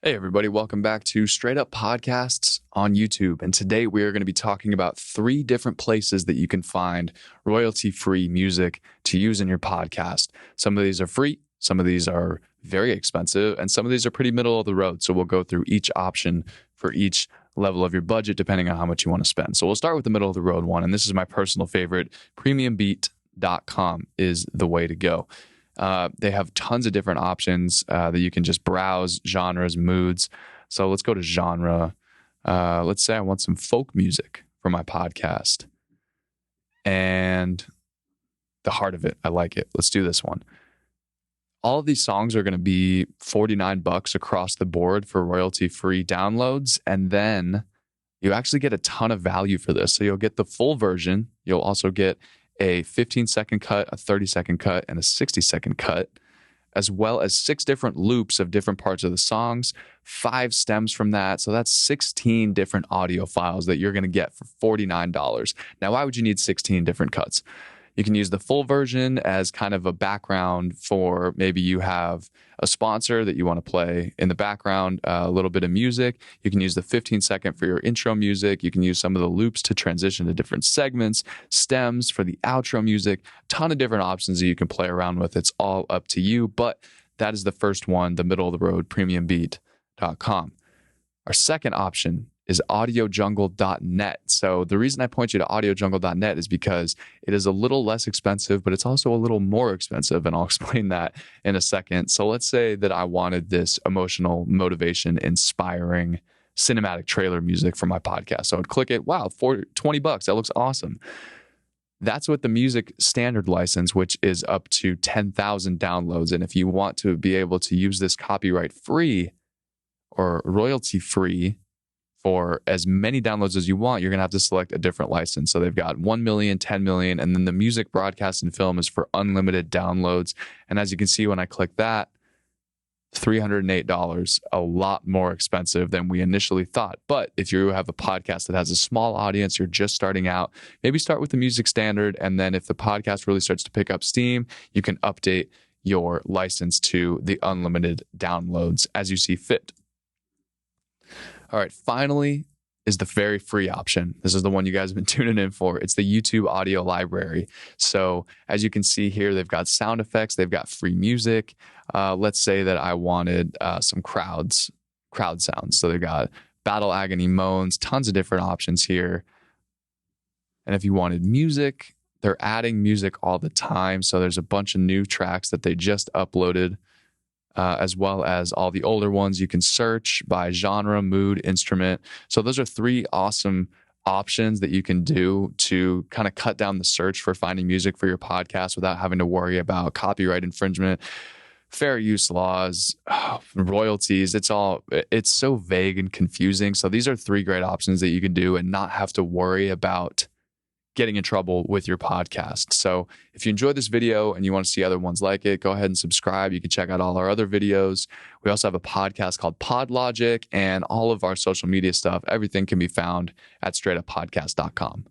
Hey, everybody, welcome back to Straight Up Podcasts on YouTube. And today we are going to be talking about 3 different places that you can find royalty-free music to use in your podcast. Some of these are free, some of these are very expensive, and some of these are pretty middle of the road. So we'll go through each option for each level of your budget, depending on how much you want to spend. So we'll start with the middle of the road one. And this is my personal favorite. PremiumBeat.com is the way to go. They have tons of different options that you can just browse, genres, moods. So let's go to genre. Let's say I want some folk music for my podcast. And the heart of it, I like it. Let's do this one. All of these songs are going to be $49 across the board for royalty-free downloads. And then you actually get a ton of value for this. So you'll get the full version. You'll also get a 15-second cut, a 30-second cut, and a 60-second cut, as well as 6 different loops of different parts of the songs, 5 stems from that. So that's 16 different audio files that you're going to get for $49. Now, why would you need 16 different cuts? You can use the full version as kind of a background for maybe you have a sponsor that you want to play in the background, a little bit of music. You can use the 15-second for your intro music. You can use some of the loops to transition to different segments, stems for the outro music, ton of different options that you can play around with. It's all up to you, but that is the first one, the middle of the road, PremiumBeat.com. Our second option is audiojungle.net. So the reason I point you to audiojungle.net is because it is a little less expensive, but it's also a little more expensive, and I'll explain that in a second. So let's say that I wanted this emotional, motivation, inspiring cinematic trailer music for my podcast. So I would click it. Wow, for $20, that looks awesome. That's with the music standard license, which is up to 10,000 downloads. And if you want to be able to use this copyright free or royalty free for as many downloads as you want, you're going to have to select a different license. So they've got 1 million, 10 million, and then the music, broadcast, and film is for unlimited downloads. And as you can see, when I click that, $308, a lot more expensive than we initially thought. But if you have a podcast that has a small audience, you're just starting out, maybe start with the music standard. And then if the podcast really starts to pick up steam, you can update your license to the unlimited downloads as you see fit. All right, finally is the very free option. This is the one you guys have been tuning in for. It's the YouTube audio library. So as you can see here, they've got sound effects. They've got free music. Let's say that I wanted some crowd sounds. So they've got battle agony moans, tons of different options here. And if you wanted music, they're adding music all the time. So there's a bunch of new tracks that they just uploaded. As well as all the older ones. You can search by genre, mood, instrument. So those are 3 awesome options that you can do to kind of cut down the search for finding music for your podcast without having to worry about copyright infringement, fair use laws, royalties. It's so vague and confusing. So these are 3 great options that you can do and not have to worry about getting in trouble with your podcast. So if you enjoyed this video and you want to see other ones like it, go ahead and subscribe. You can check out all our other videos. We also have a podcast called PodLogic, and all of our social media stuff. Everything can be found at straightuppodcast.com.